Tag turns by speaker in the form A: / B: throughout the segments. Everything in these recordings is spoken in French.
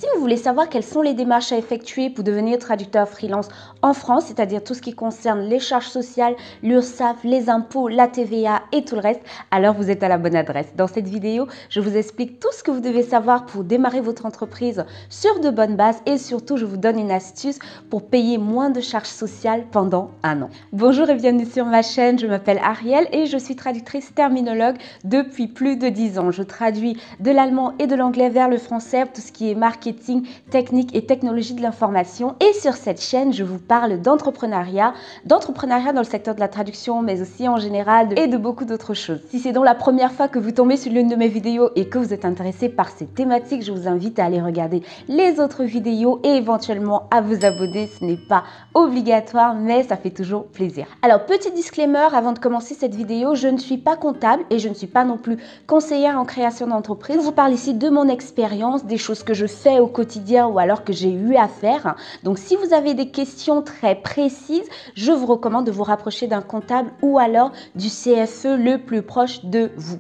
A: Si vous voulez savoir quelles sont les démarches à effectuer pour devenir traducteur freelance en France, c'est-à-dire tout ce qui concerne les charges sociales, l'URSSAF, les impôts, la TVA et tout le reste, alors vous êtes à la bonne adresse. Dans cette vidéo, je vous explique tout ce que vous devez savoir pour démarrer votre entreprise sur de bonnes bases et surtout, je vous donne une astuce pour payer moins de charges sociales pendant un an. Bonjour et bienvenue sur ma chaîne, je m'appelle Ariel et je suis traductrice terminologue depuis plus de 10 ans. Je traduis de l'allemand et de l'anglais vers le français pour tout ce qui est marketing, technique et technologie de l'information. Et sur cette chaîne, je vous parle d'entrepreneuriat dans le secteur de la traduction, mais aussi en général et de beaucoup d'autres choses. Si c'est donc la première fois que vous tombez sur l'une de mes vidéos et que vous êtes intéressé par ces thématiques, je vous invite à aller regarder les autres vidéos et éventuellement à vous abonner. Ce n'est pas obligatoire, mais ça fait toujours plaisir. Alors, petit disclaimer avant de commencer cette vidéo, je ne suis pas comptable et je ne suis pas non plus conseillère en création d'entreprise. Je vous parle ici de mon expérience, des choses que je fais au quotidien ou alors que j'ai eu à faire. Donc, si vous avez des questions très précises, je vous recommande de vous rapprocher d'un comptable ou alors du CFE le plus proche de vous.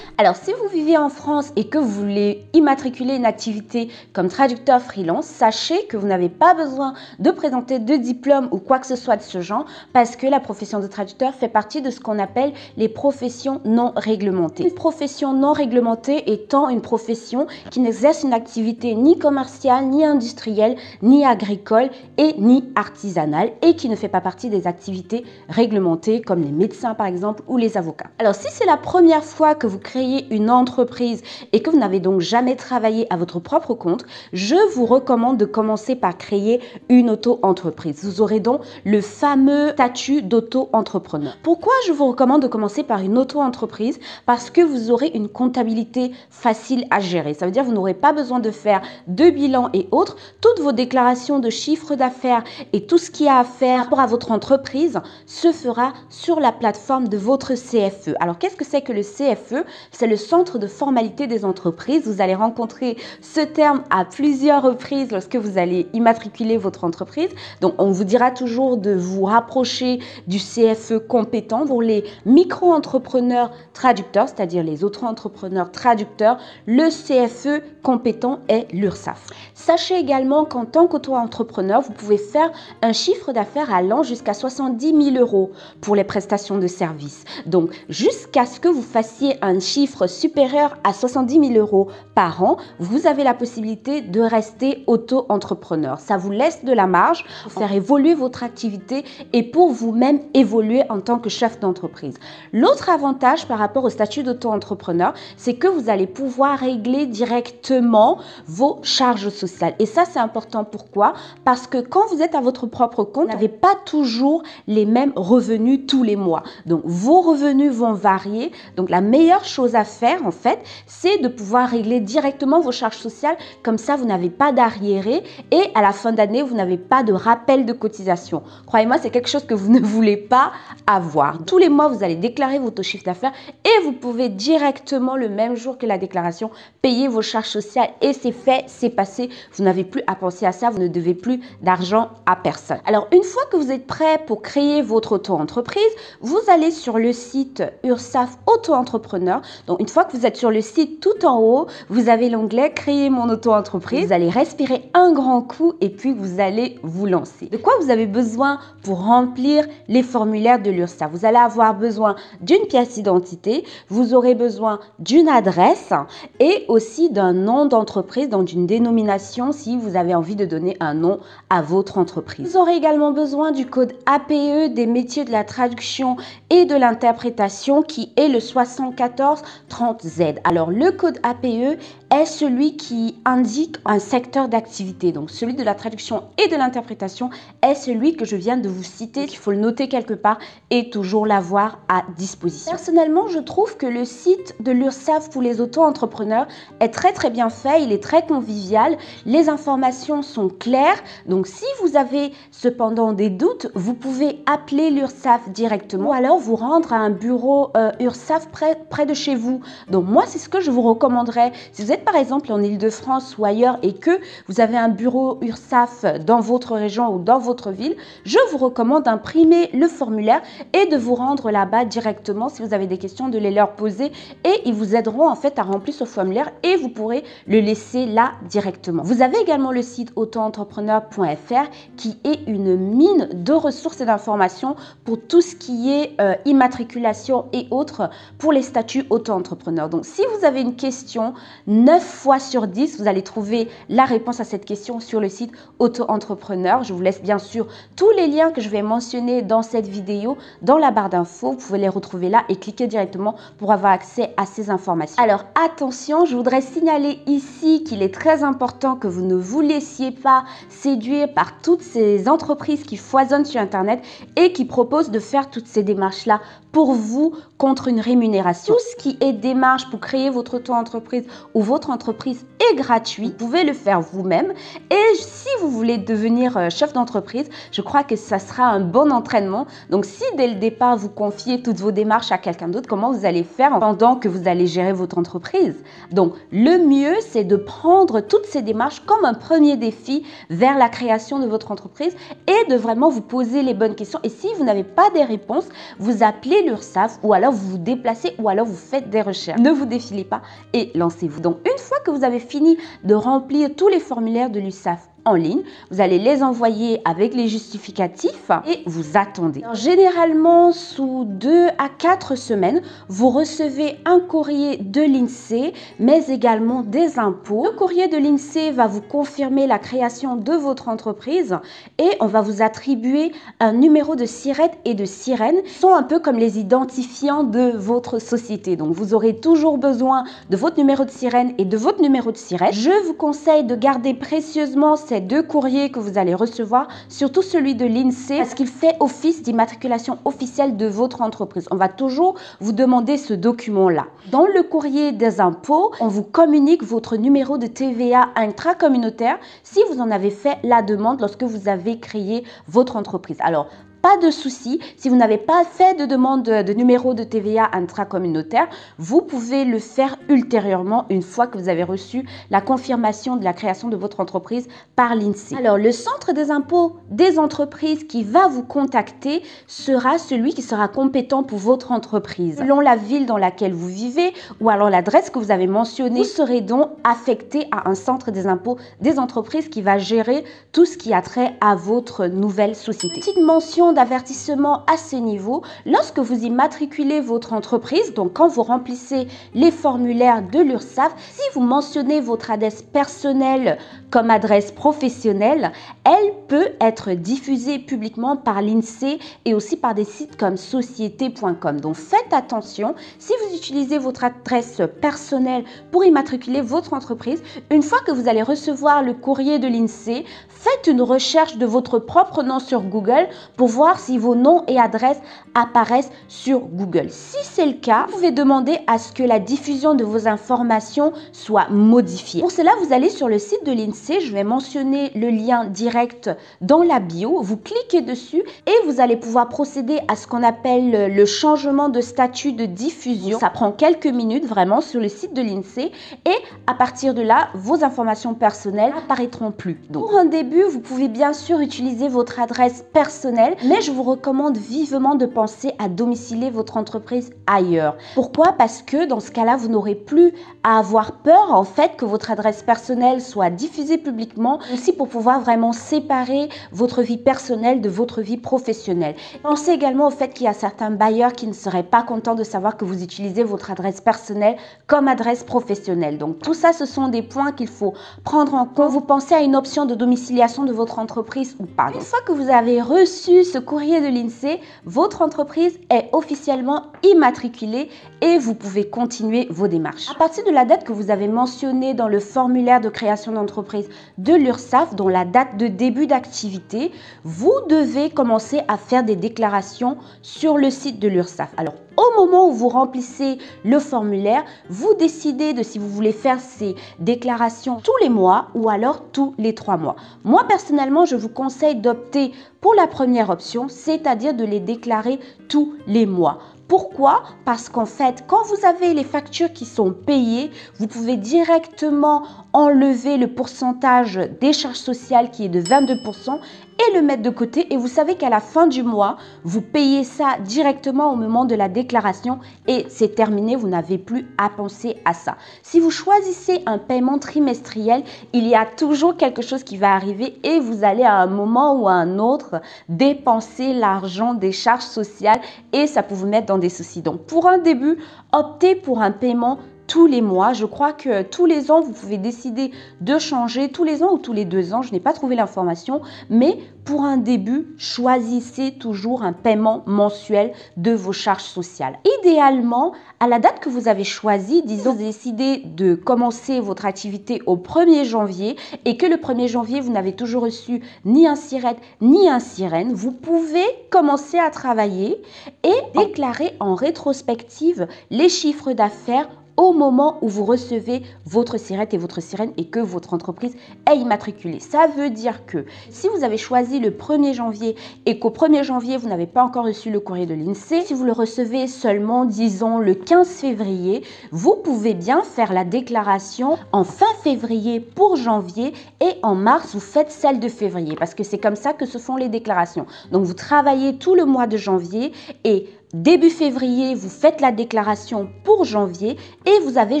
A: Alors, si vous vivez en France et que vous voulez immatriculer une activité comme traducteur freelance, sachez que vous n'avez pas besoin de présenter de diplôme ou quoi que ce soit de ce genre parce que la profession de traducteur fait partie de ce qu'on appelle les professions non réglementées. Une profession non réglementée étant une profession qui n'exerce une activité ni commerciale, ni industrielle, ni agricole et ni artisanale et qui ne fait pas partie des activités réglementées comme les médecins par exemple ou les avocats. Alors, si c'est la première fois que vous créez une entreprise et que vous n'avez donc jamais travaillé à votre propre compte, je vous recommande de commencer par créer une auto-entreprise. Vous aurez donc le fameux statut d'auto-entrepreneur. Pourquoi je vous recommande de commencer par une auto-entreprise? Parce que vous aurez une comptabilité facile à gérer. Ça veut dire que vous n'aurez pas besoin de faire de bilan et autres. Toutes vos déclarations de chiffre d'affaires et tout ce qui a à faire à votre entreprise se fera sur la plateforme de votre CFE. Alors, qu'est-ce que c'est que le CFE? C'est le centre de formalité des entreprises. Vous allez rencontrer ce terme à plusieurs reprises lorsque vous allez immatriculer votre entreprise. Donc, on vous dira toujours de vous rapprocher du CFE compétent pour les micro-entrepreneurs traducteurs, c'est-à-dire les auto-entrepreneurs traducteurs. Le CFE compétent est l'URSSAF. Sachez également qu'en tant qu'auto-entrepreneur, vous pouvez faire un chiffre d'affaires allant jusqu'à 70 000 € pour les prestations de services. Donc, jusqu'à ce que vous fassiez un chiffre supérieur à 70 000 € par an, vous avez la possibilité de rester auto-entrepreneur. Ça vous laisse de la marge pour faire évoluer votre activité et pour vous-même évoluer en tant que chef d'entreprise. L'autre avantage par rapport au statut d'auto-entrepreneur, c'est que vous allez pouvoir régler directement vos charges sociales. Et ça, c'est important. Pourquoi? Parce que quand vous êtes à votre propre compte, vous n'avez pas toujours les mêmes revenus tous les mois. Donc, vos revenus vont varier. Donc, la meilleure chose à faire, en fait, c'est de pouvoir régler directement vos charges sociales. Comme ça, vous n'avez pas d'arriérés et à la fin d'année, vous n'avez pas de rappel de cotisation. Croyez-moi, c'est quelque chose que vous ne voulez pas avoir. Tous les mois, vous allez déclarer votre chiffre d'affaires et vous pouvez directement, le même jour que la déclaration, payer vos charges sociales et c'est fait, c'est passé. Vous n'avez plus à penser à ça, vous ne devez plus d'argent à personne. Alors, une fois que vous êtes prêt pour créer votre auto-entreprise, vous allez sur le site URSSAF Auto-entrepreneur. Donc, une fois que vous êtes sur le site, tout en haut, vous avez l'onglet « Créer mon auto-entreprise ». Vous allez respirer un grand coup et puis vous allez vous lancer. De quoi vous avez besoin pour remplir les formulaires de l'URSSAF? Vous allez avoir besoin d'une pièce d'identité, vous aurez besoin d'une adresse et aussi d'un nom d'entreprise, donc d'une dénomination si vous avez envie de donner un nom à votre entreprise. Vous aurez également besoin du code APE des métiers de la traduction et de l'interprétation qui est le 7430Z. Alors, le code APE est celui qui indique un secteur d'activité. Donc, celui de la traduction et de l'interprétation est celui que je viens de vous citer. Il faut le noter quelque part et toujours l'avoir à disposition. Personnellement, je trouve que le site de l'URSSAF pour les auto-entrepreneurs est très bien fait. Il est très convivial. Les informations sont claires. Donc, si vous avez cependant des doutes, vous pouvez appeler l'URSSAF directement ou alors vous rendre à un bureau URSSAF près de chez chez vous. Donc moi, c'est ce que je vous recommanderais. Si vous êtes par exemple en Île-de-France ou ailleurs et que vous avez un bureau URSSAF dans votre région ou dans votre ville, je vous recommande d'imprimer le formulaire et de vous rendre là-bas directement si vous avez des questions, de les leur poser et ils vous aideront en fait à remplir ce formulaire et vous pourrez le laisser là directement. Vous avez également le site autoentrepreneur.fr qui est une mine de ressources et d'informations pour tout ce qui est immatriculation et autres pour les statuts auto-entrepreneur. Donc si vous avez une question, 9 fois sur 10, vous allez trouver la réponse à cette question sur le site auto-entrepreneur. Je vous laisse bien sûr tous les liens que je vais mentionner dans cette vidéo dans la barre d'infos. Vous pouvez les retrouver là et cliquer directement pour avoir accès à ces informations. Alors attention, je voudrais signaler ici qu'il est très important que vous ne vous laissiez pas séduire par toutes ces entreprises qui foisonnent sur Internet et qui proposent de faire toutes ces démarches-là pour vous contre une rémunération. Tout ce qui est démarche pour créer votre auto-entreprise ou votre entreprise est gratuit. Vous pouvez le faire vous-même. Et si vous voulez devenir chef d'entreprise, je crois que ça sera un bon entraînement. Donc si dès le départ, vous confiez toutes vos démarches à quelqu'un d'autre, comment vous allez faire pendant que vous allez gérer votre entreprise? Donc le mieux, c'est de prendre toutes ces démarches comme un premier défi vers la création de votre entreprise et de vraiment vous poser les bonnes questions. Et si vous n'avez pas des réponses, vous appelez l'URSSAF ou alors vous vous déplacez ou alors vous faites des recherches. Ne vous défilez pas et lancez-vous. Donc une fois que vous avez fini de remplir tous les formulaires de l'URSSAF en ligne, vous allez les envoyer avec les justificatifs et vous attendez. Alors, généralement, sous 2 à 4 semaines, vous recevez un courrier de l'INSEE, mais également des impôts. Le courrier de l'INSEE va vous confirmer la création de votre entreprise et on va vous attribuer un numéro de SIRET et de SIREN, qui sont un peu comme les identifiants de votre société. Donc, vous aurez toujours besoin de votre numéro de SIREN et de votre numéro de SIRET. Je vous conseille de garder précieusement ces 2 courriers que vous allez recevoir, surtout celui de l'INSEE, parce qu'il fait office d'immatriculation officielle de votre entreprise. On va toujours vous demander ce document-là. Dans le courrier des impôts, on vous communique votre numéro de TVA intracommunautaire si vous en avez fait la demande lorsque vous avez créé votre entreprise. Alors, pas de souci, si vous n'avez pas fait de demande de numéro de TVA intracommunautaire, vous pouvez le faire ultérieurement une fois que vous avez reçu la confirmation de la création de votre entreprise par l'INSEE. Alors, le centre des impôts des entreprises qui va vous contacter sera celui qui sera compétent pour votre entreprise. Selon la ville dans laquelle vous vivez ou alors l'adresse que vous avez mentionnée, vous serez donc affecté à un centre des impôts des entreprises qui va gérer tout ce qui a trait à votre nouvelle société. Petite mention d'avertissement à ce niveau, lorsque vous immatriculez votre entreprise, donc quand vous remplissez les formulaires de l'URSSAF, si vous mentionnez votre adresse personnelle comme adresse professionnelle, elle peut être diffusée publiquement par l'INSEE et aussi par des sites comme société.com. Donc faites attention, si vous utilisez votre adresse personnelle pour immatriculer votre entreprise, une fois que vous allez recevoir le courrier de l'INSEE, faites une recherche de votre propre nom sur Google pour voir si vos noms et adresses apparaissent sur Google. Si c'est le cas, vous pouvez demander à ce que la diffusion de vos informations soit modifiée. Pour cela, vous allez sur le site de l'INSEE, je vais mentionner le lien direct dans la bio, vous cliquez dessus et vous allez pouvoir procéder à ce qu'on appelle le changement de statut de diffusion. Ça prend quelques minutes vraiment sur le site de l'INSEE et à partir de là, vos informations personnelles n'apparaîtront plus. Donc, pour un début, vous pouvez bien sûr utiliser votre adresse personnelle, mais je vous recommande vivement de penser à domicilier votre entreprise ailleurs. Pourquoi? Parce que dans ce cas-là, vous n'aurez plus à avoir peur en fait que votre adresse personnelle soit diffusée publiquement, aussi pour pouvoir vraiment séparer votre vie personnelle de votre vie professionnelle. Pensez également au fait qu'il y a certains bailleurs qui ne seraient pas contents de savoir que vous utilisez votre adresse personnelle comme adresse professionnelle. Donc tout ça, ce sont des points qu'il faut prendre en compte quand vous pensez à une option de domiciliation de votre entreprise ou pas. Une fois que vous avez reçu ce courrier de l'INSEE, votre entreprise est officiellement immatriculée et vous pouvez continuer vos démarches. À partir de la date que vous avez mentionnée dans le formulaire de création d'entreprise de l'URSSAF, dont la date de début d'activité, vous devez commencer à faire des déclarations sur le site de l'URSSAF. Alors, au moment où vous remplissez le formulaire, vous décidez de si vous voulez faire ces déclarations tous les mois ou alors tous les 3 mois. Moi, personnellement, je vous conseille d'opter pour la première option, c'est-à-dire de les déclarer tous les mois. Pourquoi? Parce qu'en fait, quand vous avez les factures qui sont payées, vous pouvez directement enlever le pourcentage des charges sociales qui est de 22% et le mettre de côté. Et vous savez qu'à la fin du mois, vous payez ça directement au moment de la déclaration et c'est terminé, vous n'avez plus à penser à ça. Si vous choisissez un paiement trimestriel, il y a toujours quelque chose qui va arriver et vous allez à un moment ou à un autre dépenser l'argent des charges sociales et ça peut vous mettre dans des soucis. Donc pour un début, optez pour un paiement tous les mois. Je crois que tous les ans, vous pouvez décider de changer, tous les ans ou tous les 2 ans. Je n'ai pas trouvé l'information, mais pour un début, choisissez toujours un paiement mensuel de vos charges sociales. Idéalement, à la date que vous avez choisie, disons, vous décidez de commencer votre activité au 1er janvier et que le 1er janvier, vous n'avez toujours reçu ni un SIRET ni un SIREN, vous pouvez commencer à travailler et déclarer en rétrospective les chiffres d'affaires au moment où vous recevez votre SIRET et votre SIREN et que votre entreprise est immatriculée. Ça veut dire que si vous avez choisi le 1er janvier et qu'au 1er janvier, vous n'avez pas encore reçu le courrier de l'INSEE, si vous le recevez seulement, disons, le 15 février, vous pouvez bien faire la déclaration en fin février pour janvier et en mars, vous faites celle de février parce que c'est comme ça que se font les déclarations. Donc, vous travaillez tout le mois de janvier et début février, vous faites la déclaration pour janvier et vous avez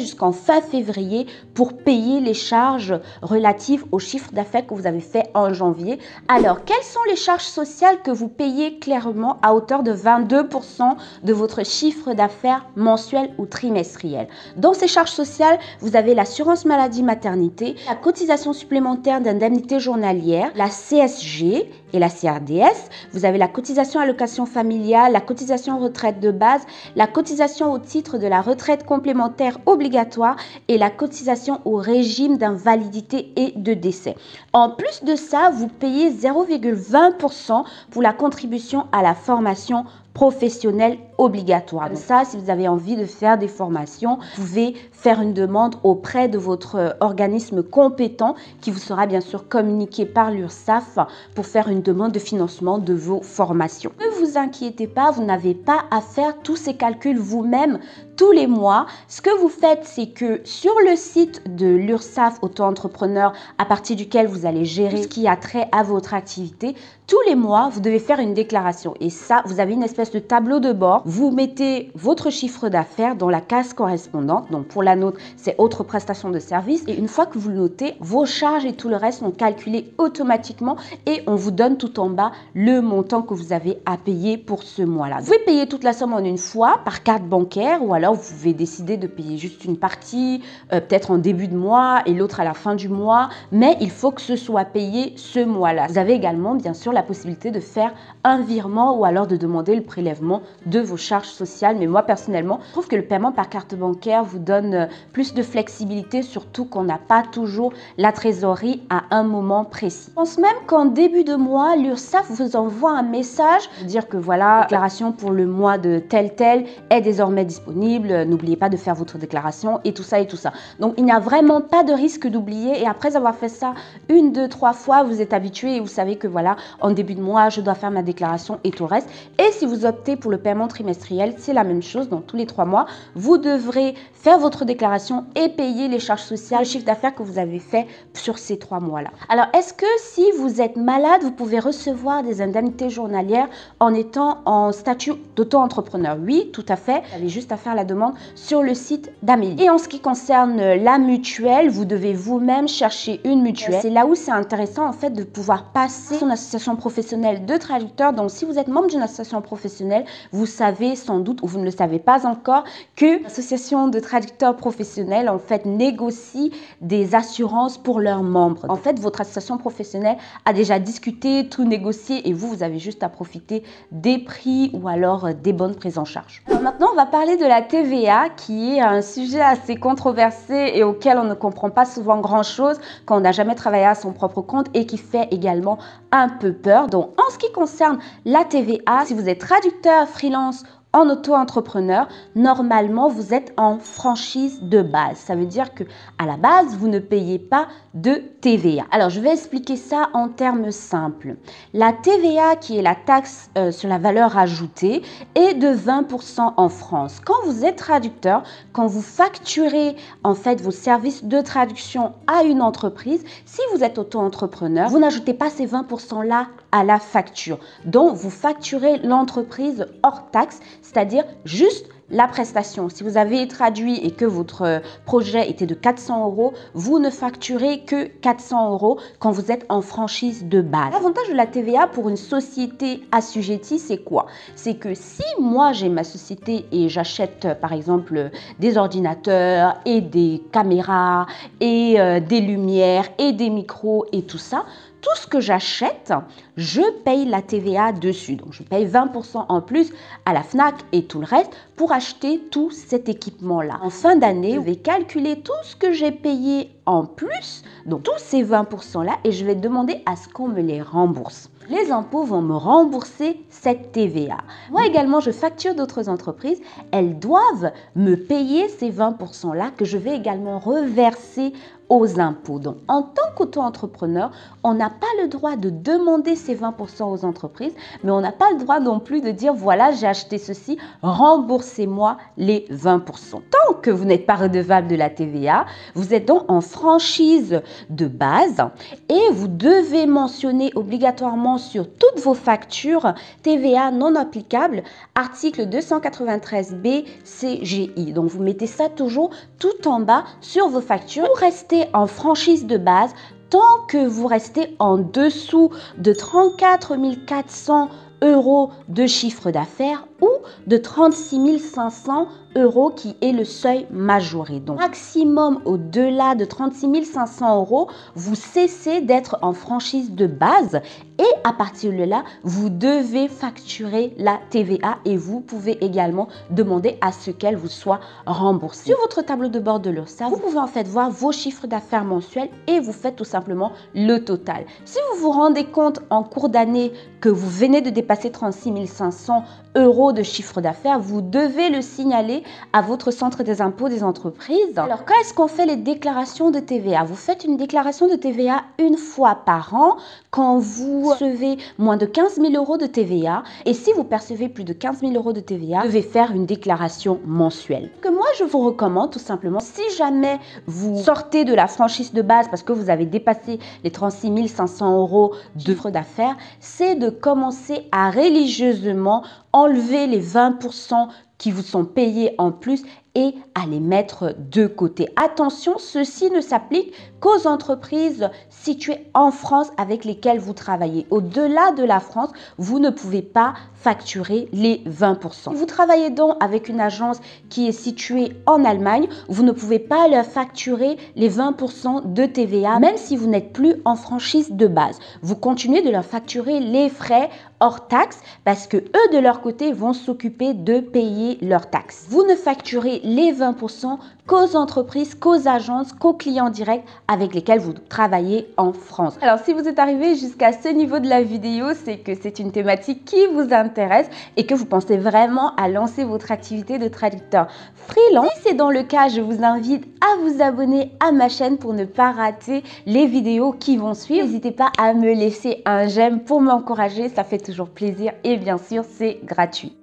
A: jusqu'en fin février pour payer les charges relatives au chiffre d'affaires que vous avez fait en janvier. Alors, quelles sont les charges sociales que vous payez clairement à hauteur de 22% de votre chiffre d'affaires mensuel ou trimestriel? Dans ces charges sociales, vous avez l'assurance maladie maternité, la cotisation supplémentaire d'indemnité journalière, la CSG et la CRDS. Vous avez la cotisation allocation familiale, la cotisation retraite de base, la cotisation au titre de la retraite complémentaire obligatoire et la cotisation au régime d'invalidité et de décès. En plus de ça, vous payez 0,20% pour la contribution à la formation professionnelle obligatoire. Donc ça, si vous avez envie de faire des formations, vous pouvez faire une demande auprès de votre organisme compétent qui vous sera bien sûr communiqué par l'URSSAF pour faire une demande de financement de vos formations. Ne vous inquiétez pas, vous n'avez pas à faire tous ces calculs vous-même tous les mois. Ce que vous faites, c'est que sur le site de l'URSSAF Auto-entrepreneur, à partir duquel vous allez gérer ce qui a trait à votre activité, tous les mois, vous devez faire une déclaration. Et ça, vous avez une espèce de tableau de bord. Vous mettez votre chiffre d'affaires dans la case correspondante. Donc, pour la nôtre, c'est autres prestations de services. Et une fois que vous le notez, vos charges et tout le reste sont calculés automatiquement et on vous donne tout en bas le montant que vous avez à payer pour ce mois-là. Vous pouvez payer toute la somme en une fois par carte bancaire ou alors vous pouvez décider de payer juste une partie, peut-être en début de mois et l'autre à la fin du mois. Mais il faut que ce soit payé ce mois-là. Vous avez également, bien sûr, la possibilité de faire un virement ou alors de demander le prélèvement de vos charges sociales. Mais moi, personnellement, je trouve que le paiement par carte bancaire vous donne plus de flexibilité, surtout qu'on n'a pas toujours la trésorerie à un moment précis. Je pense même qu'en début de mois, l'URSSAF vous envoie un message pour dire que voilà, la déclaration pour le mois de tel est désormais disponible. N'oubliez pas de faire votre déclaration et tout ça et tout ça. Donc, il n'y a vraiment pas de risque d'oublier. Et après avoir fait ça 1, 2, 3 fois, vous êtes habitué et vous savez que voilà, en début de mois, je dois faire ma déclaration et tout le reste. Et si vous optez pour le paiement trimestriel, c'est la même chose. Donc, tous les 3 mois, vous devrez faire votre déclaration et payer les charges sociales, le chiffre d'affaires que vous avez fait sur ces 3 mois-là. Alors, est-ce que si vous êtes malade, vous pouvez recevoir des indemnités journalières en étant en statut d'auto-entrepreneur? Oui, tout à fait. Vous avez juste à faire la demande sur le site d'Amélie. Et en ce qui concerne la mutuelle, vous devez vous-même chercher une mutuelle. C'est là où c'est intéressant en fait de pouvoir passer son association professionnelle de traducteurs. Donc, si vous êtes membre d'une association professionnelle, vous savez sans doute ou vous ne le savez pas encore que l'association de traducteurs professionnels en fait négocie des assurances pour leurs membres. En fait, votre association professionnelle a déjà discuté, tout négocié et vous avez juste à profiter des prix ou alors des bonnes prises en charge. Alors maintenant, on va parler de la TVA qui est un sujet assez controversé et auquel on ne comprend pas souvent grand-chose quand on n'a jamais travaillé à son propre compte et qui fait également un peu peur. Donc, en ce qui concerne la TVA, si vous êtes traducteur, freelance en auto-entrepreneur, normalement, vous êtes en franchise de base. Ça veut dire que à la base, vous ne payez pas de TVA. Alors, je vais expliquer ça en termes simples. La TVA, qui est la taxe sur la valeur ajoutée, est de 20% en France. Quand vous êtes traducteur, quand vous facturez en fait vos services de traduction à une entreprise, si vous êtes auto-entrepreneur, vous n'ajoutez pas ces 20%-là à la facture. Donc, vous facturez l'entreprise hors taxe, c'est-à-dire juste la prestation. Si vous avez traduit et que votre projet était de 400 €, vous ne facturez que 400 € quand vous êtes en franchise de base. L'avantage de la TVA pour une société assujettie, c'est quoi? C'est que si moi j'ai ma société et j'achète par exemple des ordinateurs et des caméras et des lumières et des micros et tout ça, tout ce que j'achète, je paye la TVA dessus. Donc, je paye 20% en plus à la FNAC et tout le reste pour acheter tout cet équipement-là. En fin d'année, je vais calculer tout ce que j'ai payé en plus, donc tous ces 20%-là, et je vais demander à ce qu'on me les rembourse. Les impôts vont me rembourser cette TVA. Moi également, je facture d'autres entreprises. Elles doivent me payer ces 20%-là que je vais également reverser aux impôts. Donc, en tant qu'auto-entrepreneur, on n'a pas le droit de demander ces 20% aux entreprises, mais on n'a pas le droit non plus de dire « voilà, j'ai acheté ceci, remboursez-moi les 20%. » Tant que vous n'êtes pas redevable de la TVA, vous êtes donc en franchise de base et vous devez mentionner obligatoirement sur toutes vos factures TVA non applicable, article 293B CGI. Donc, vous mettez ça toujours tout en bas sur vos factures. Pour rester en franchise de base, tant que vous restez en dessous de 34 400 € de chiffre d'affaires ou de 36 500 € qui est le seuil majoré. Donc, maximum au-delà de 36 500 €, vous cessez d'être en franchise de base et à partir de là, vous devez facturer la TVA et vous pouvez également demander à ce qu'elle vous soit remboursée. Sur votre tableau de bord de l'URSSAF, vous pouvez en fait voir vos chiffres d'affaires mensuels et vous faites tout simplement le total. Si vous vous rendez compte en cours d'année que vous venez de dépasser 36 500 € de chiffre d'affaires, vous devez le signaler à votre centre des impôts des entreprises. Alors, quand est-ce qu'on fait les déclarations de TVA? Vous faites une déclaration de TVA une fois par an quand vous recevez moins de 15 000 € de TVA. Et si vous percevez plus de 15 000 € de TVA, vous devez faire une déclaration mensuelle. Que moi, je vous recommande tout simplement, si jamais vous sortez de la franchise de base parce que vous avez dépassé les 36 500 € de chiffre d'affaires, c'est de commencer à religieusement enlever les 20% qui vous sont payés en plus et à les mettre de côté. Attention, ceci ne s'applique qu'aux entreprises situées en France avec lesquelles vous travaillez. Au-delà de la France, vous ne pouvez pas facturer les 20%. Si vous travaillez donc avec une agence qui est située en Allemagne, vous ne pouvez pas leur facturer les 20% de TVA, même si vous n'êtes plus en franchise de base. Vous continuez de leur facturer les frais hors taxes parce que eux, de leur côté, vont s'occuper de payer leurs taxes. Vous ne facturez les 20% qu'aux entreprises, qu'aux agences, qu'aux clients directs avec lesquels vous travaillez en France. Alors, si vous êtes arrivé jusqu'à ce niveau de la vidéo, c'est que c'est une thématique qui vous intéresse et que vous pensez vraiment à lancer votre activité de traducteur freelance. Si c'est dans le cas, je vous invite à vous abonner à ma chaîne pour ne pas rater les vidéos qui vont suivre. N'hésitez pas à me laisser un j'aime pour m'encourager, ça fait toujours plaisir et bien sûr, c'est gratuit.